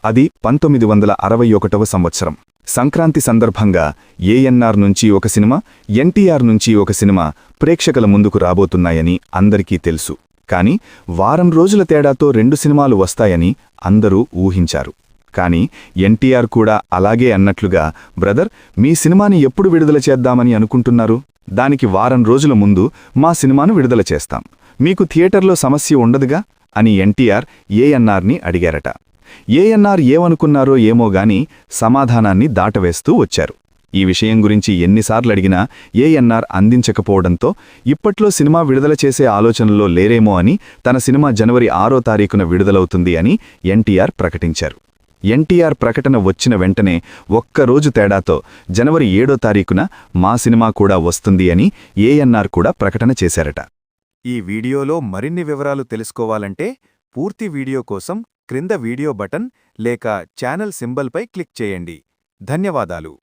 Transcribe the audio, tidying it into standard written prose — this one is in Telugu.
అది 1961వ సంవత్సరం. సంక్రాంతి సందర్భంగా ఏఎన్నార్ నుంచి ఒక సినిమా, ఎన్టీఆర్ నుంచి ఒక సినిమా ప్రేక్షకుల ముందుకు రాబోతున్నాయని అందరికీ తెలుసు. కాని వారం రోజుల తేడాతో 2 సినిమాలు వస్తాయని అందరూ ఊహించారు. కాని ఎన్టీఆర్ కూడా అలాగే అన్నట్లుగా, బ్రదర్, మీ సినిమాని ఎప్పుడు విడుదల చేద్దామని అనుకుంటున్నారు? దానికి వారం రోజుల ముందు మా సినిమాను విడుదల చేస్తాం. మీకు థియేటర్లో సమస్య ఉండదుగా అని ఎన్టీఆర్ ఏఎన్నార్ని అడిగారట. ఏఎన్నార్ ఏమనుకున్నారో ఏమోగాని సమాధానాన్ని దాటవేస్తూ వచ్చారు. ఈ విషయం గురించి ఎన్నిసార్లడిగినా ఏఎన్నార్ అందించకపోవడంతో ఇప్పట్లో సినిమా విడుదల చేసే ఆలోచనలో లేరేమో అని తన సినిమా జనవరి 6వ తారీఖున విడుదలవుతుంది అని ఎన్టీఆర్ ప్రకటించారు. ఎన్టీఆర్ ప్రకటన వచ్చిన వెంటనే ఒక్కరోజు తేడాతో జనవరి 7వ తారీఖున మా సినిమా కూడా వస్తుంది అని ఏఎన్నార్ కూడా ప్రకటన చేశారట. ఈ వీడియోలో మరిన్ని వివరాలు తెలుసుకోవాలంటే పూర్తి వీడియో కోసం క్రింద వీడియో బటన్ లేక ఛానల్ సింబల్పై క్లిక్ చేయండి. ధన్యవాదాలు.